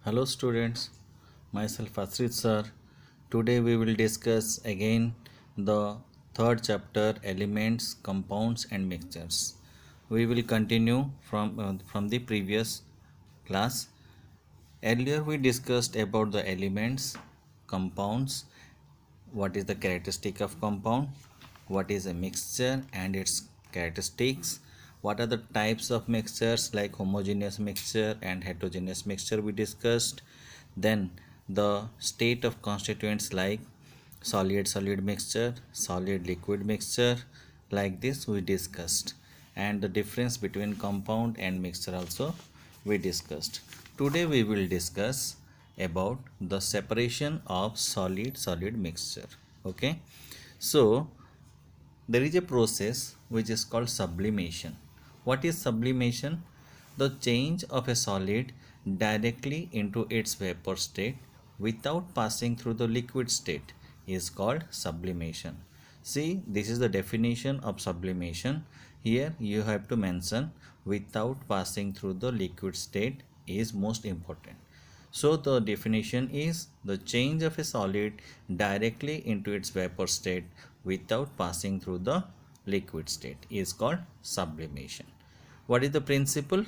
Hello students, myself Asrit sir. Today we will discuss again the third chapter elements, compounds and mixtures. We will continue from the previous class. Earlier we discussed about the elements, compounds, what is the characteristic of compound, what is a mixture and its characteristics, what are the types of mixtures like homogeneous mixture and heterogeneous mixture we discussed. Then the state of constituents like solid solid mixture, solid liquid mixture, like this we discussed, and the difference between compound and mixture also we discussed. Today we will discuss about the separation of solid solid mixture. Okay, so there is a process which is called sublimation. What is sublimation? The change of a solid directly into its vapor state without passing through the liquid state is called sublimation. See, this is the definition of sublimation. Here you have to mention without passing through the liquid state is most important. So the definition is the change of a solid directly into its vapor state without passing through the liquid state is called sublimation. What is the principle?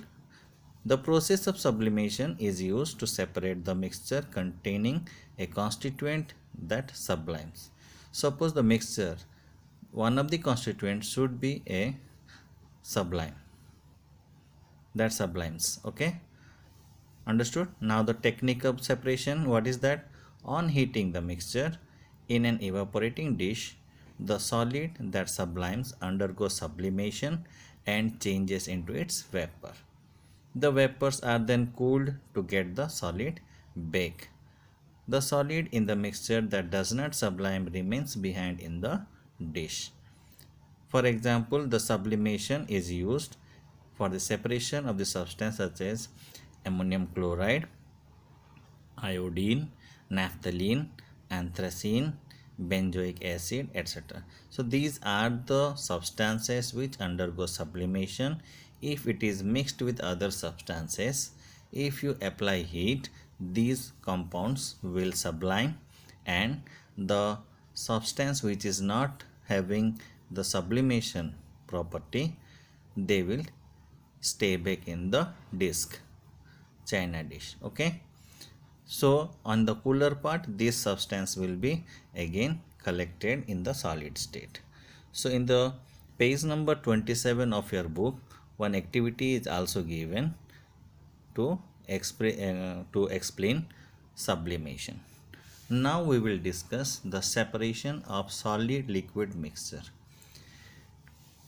The process of sublimation is used to separate the mixture containing a constituent that sublimes. Suppose the mixture, one of the constituents should be a sublime that sublimes. Okay, understood? Now the technique of separation, what is that? On heating the mixture in an evaporating dish, the solid that sublimes undergoes sublimation and changes into its vapor. The vapors are then cooled to get the solid baked. The solid in the mixture that does not sublime remains behind in the dish. For example, the sublimation is used for the separation of the substance such as ammonium chloride, iodine, naphthalene, anthracene, benzoic acid, etc. So these are the substances which undergo sublimation if it is mixed with other substances. If you apply heat, these compounds will sublime, and the substance which is not having the sublimation property, they will stay back in the disc, china dish. Okay, so on the cooler part, this substance will be again collected in the solid state. So in the page number 27 of your book, one activity is also given to explain sublimation. Now we will discuss the separation of solid liquid mixture.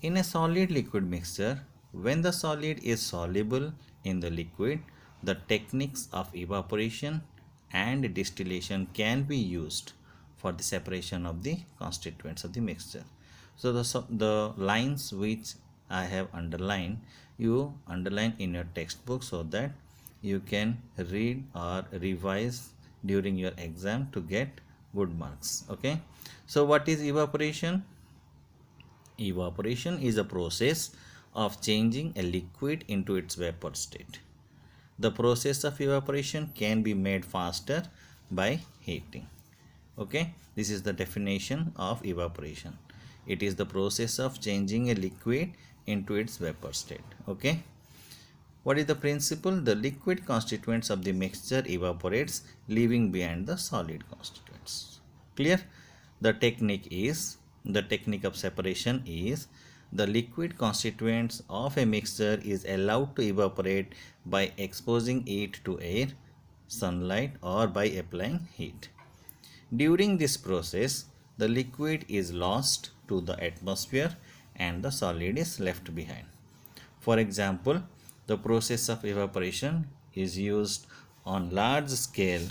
In a solid liquid mixture, when the solid is soluble in the liquid, the techniques of evaporation and distillation can be used for the separation of the constituents of the mixture. So the lines which I have underlined, you underline in your textbook so that you can read or revise during your exam to get good marks. Okay, so what is evaporation? Evaporation is a process of changing a liquid into its vapor state. The process of evaporation can be made faster by heating. Okay, this is the definition of evaporation. It is the process of changing a liquid into its vapor state. Okay, what is the principle? The liquid constituents of the mixture evaporates, leaving behind the solid constituents. Clear? The technique of separation is the liquid constituents of a mixture is allowed to evaporate by exposing it to air, sunlight, or by applying heat. During this process, the liquid is lost to the atmosphere and the solid is left behind. For example, the process of evaporation is used on large scale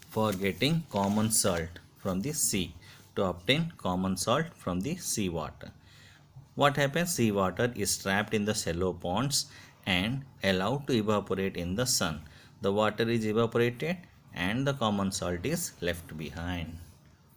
for getting common salt from the sea, to obtain common salt from the sea water. What happens? Sea water is trapped in the shallow ponds and allowed to evaporate in the sun. The water is evaporated and the common salt is left behind.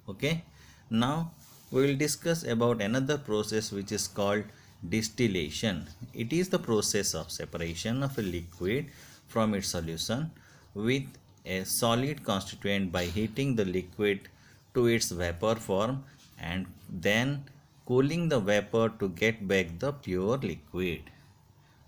Okay, now we will discuss about another process which is called distillation. It is the process of separation of a liquid from its solution with a solid constituent by heating the liquid to its vapor form and then cooling the vapor to get back the pure liquid.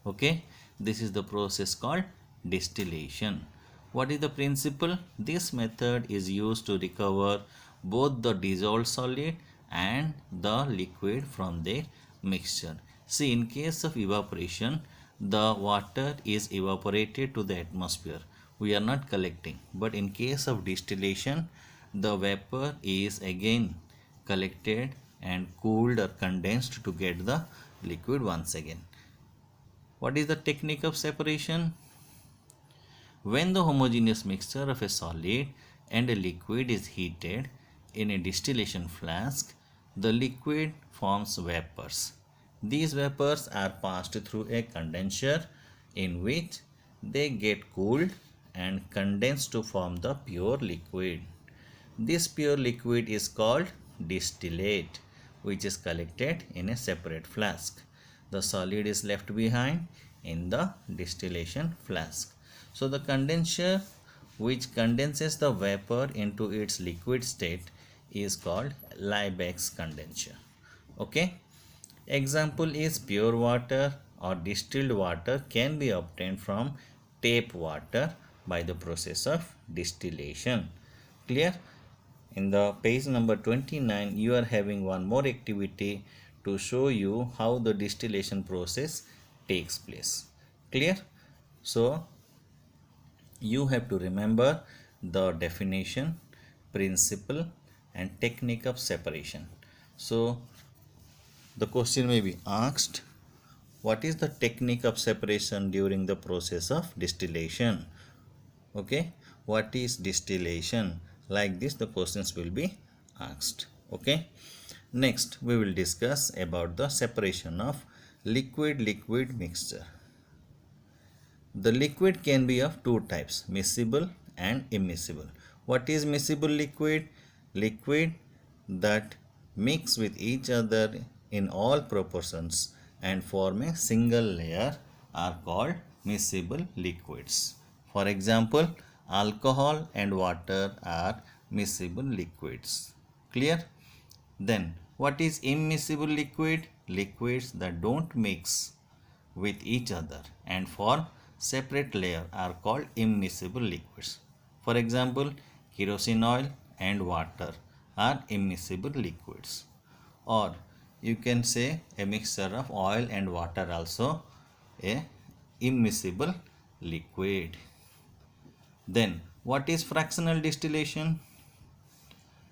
Okay, this is the process called distillation. What is the principle? This method is used to recover both the dissolved solid and the liquid from their mixture. See, in case of evaporation, the water is evaporated to the atmosphere. We are not collecting. But in case of distillation, the vapor is again collected and cooled or condensed to get the liquid once again. What is the technique of separation? When the homogeneous mixture of a solid and a liquid is heated in a distillation flask, the liquid forms vapors. These vapors are passed through a condenser in which they get cooled and condensed to form the pure liquid. This pure liquid is called distillate, which is collected in a separate flask. The solid is left behind in the distillation flask. So the condenser which condenses the vapor into its liquid state is called Liebeck's condenser. Okay. Example is pure water or distilled water can be obtained from tap water by the process of distillation. Clear? In the page number 29, you are having one more activity to show you how the distillation process takes place. Clear? So, you have to remember the definition, principle and technique of separation. So, the question may be asked, what is the technique of separation during the process of distillation? Okay, what is distillation? Like this the questions will be asked. Okay, next we will discuss about the separation of liquid-liquid mixture. The liquid can be of two types, miscible and immiscible. What is miscible liquid? Liquid that mix with each other in all proportions and form a single layer are called miscible liquids. For example, alcohol and water are miscible liquids. Clear? Then, what is immiscible liquid? Liquids that don't mix with each other and form separate layer are called immiscible liquids. For example, kerosene oil and water are immiscible liquids. Or you can say a mixture of oil and water also a immiscible liquid. Then, what is fractional distillation?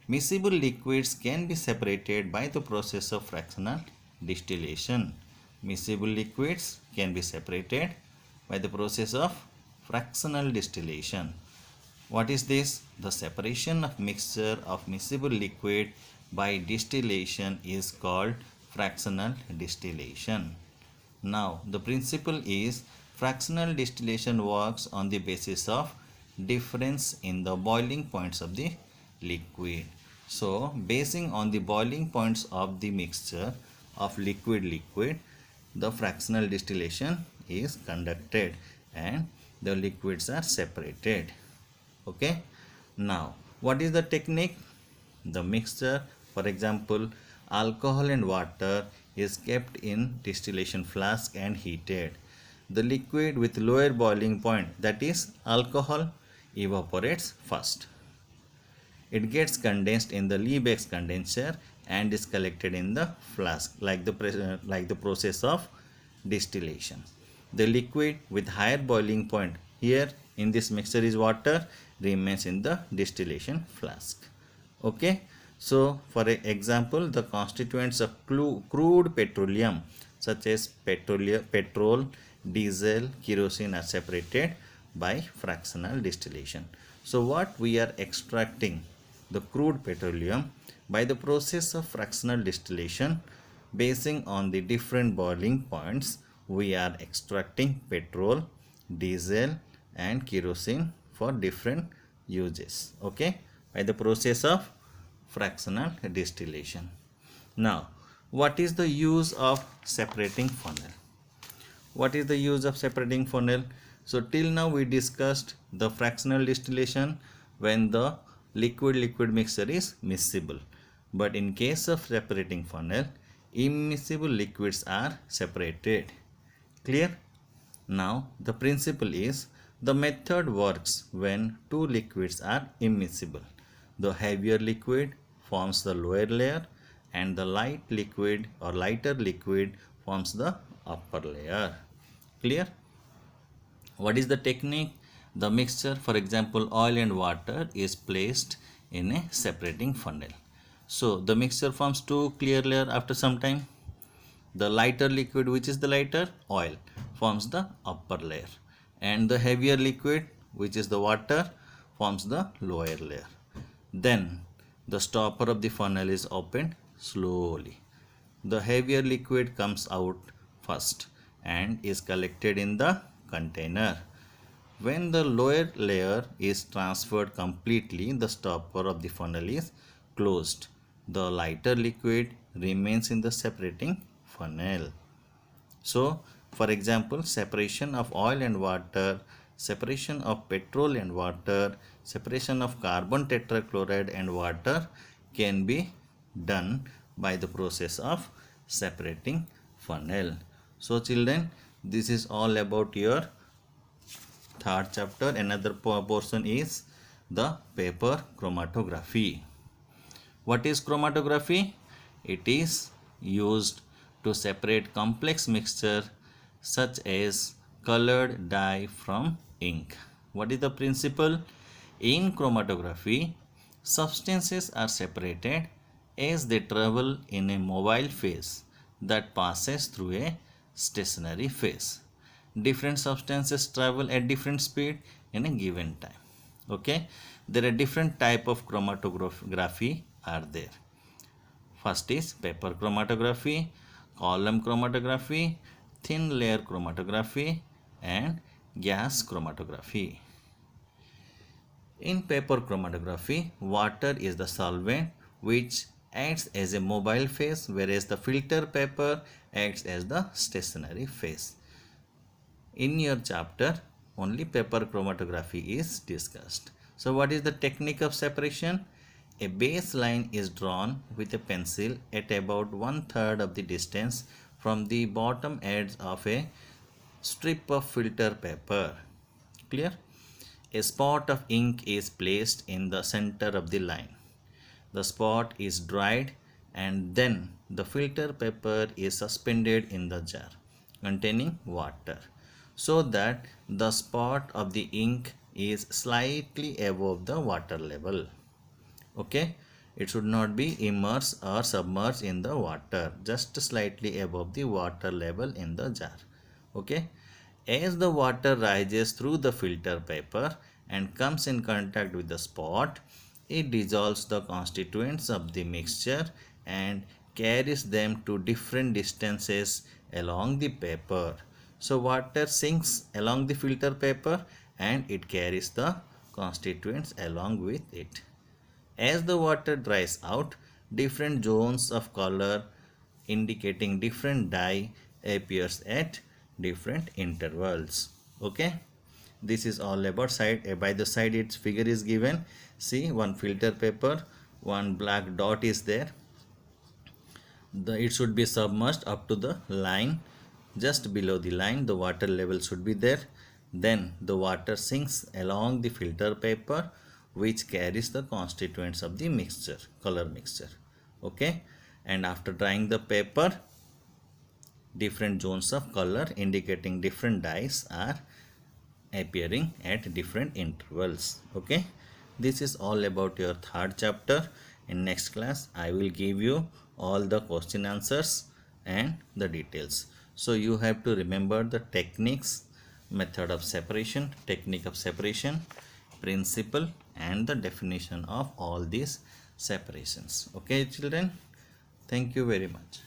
Miscible liquids can be separated by the process of fractional distillation. Miscible liquids can be separated by the process of fractional distillation. What is this? The separation of mixture of miscible liquid by distillation is called fractional distillation. Now, the principle is fractional distillation works on the basis of difference in the boiling points of the liquid. So, basing on the boiling points of the mixture of liquid-liquid, the fractional distillation is conducted and the liquids are separated. Okay. Now, what is the technique? The mixture, for example, alcohol and water is kept in distillation flask and heated. The liquid with lower boiling point, that is alcohol, evaporates first. It gets condensed in the Liebeck's condenser and is collected in the flask like the process of distillation. The liquid with higher boiling point, here in this mixture is water, remains in the distillation flask. Okay. So, for example, the constituents of crude petroleum such as petrol, diesel, kerosene are separated by fractional distillation. So, what we are extracting? The crude petroleum by the process of fractional distillation. Basing on the different boiling points, we are extracting petrol, diesel and kerosene for different uses. Okay, by the process of fractional distillation. Now, what is the use of separating funnel? What is the use of separating funnel? So till now we discussed the fractional distillation when the liquid mixture is miscible. But in case of separating funnel, immiscible liquids are separated. Clear? Now the principle is the method works when two liquids are immiscible. The heavier liquid forms the lower layer and the light liquid or lighter liquid forms the upper layer. Clear? What is the technique? The mixture, for example oil and water, is placed in a separating funnel. So the mixture forms two clear layers after some time. The lighter liquid, which is the lighter oil, forms the upper layer, and the heavier liquid, which is the water, forms the lower layer. Then the stopper of the funnel is opened slowly. The heavier liquid comes out first and is collected in the container. When the lower layer is transferred completely, the stopper of the funnel is closed. The lighter liquid remains in the separating funnel. So, for example, separation of oil and water, separation of petrol and water, separation of carbon tetrachloride and water can be done by the process of separating funnel. So children, this is all about your third chapter. Another portion is the paper chromatography. What is chromatography? It is used to separate complex mixture such as colored dye from ink. What is the principle? In chromatography, substances are separated as they travel in a mobile phase that passes through a stationary phase. Different substances travel at different speed in a given time. Okay, there are different type of chromatography are there. First is paper chromatography, column chromatography, thin layer chromatography, and gas chromatography. In paper chromatography, water is the solvent which acts as a mobile phase, whereas the filter paper acts as the stationary phase. In your chapter, only paper chromatography is discussed. So what is the technique of separation? A baseline is drawn with a pencil at about 1/3 of the distance from the bottom edge of a strip of filter paper. Clear? A spot of ink is placed in the center of the line. The spot is dried and then the filter paper is suspended in the jar containing water so that the spot of the ink is slightly above the water level. Okay, it should not be immersed or submerged in the water, just slightly above the water level in the jar. Okay, as the water rises through the filter paper and comes in contact with the spot, it dissolves the constituents of the mixture and carries them to different distances along the paper. So water sinks along the filter paper and it carries the constituents along with it. As the water dries out, different zones of color indicating different dye appears at different intervals. Okay, this is all about side. By the side its figure is given. See, one filter paper, one black dot is there. It should be submerged up to the line. Just below the line the water level should be there. Then the water sinks along the filter paper which carries the constituents of the mixture, color mixture. Okay, and after drying the paper, different zones of color indicating different dyes are appearing at different intervals. Okay, this is all about your third chapter. In next class I will give you all the question answers and the details. So you have to remember the techniques, method of separation, technique of separation, principle, and the definition of all these separations. Okay children, thank you very much.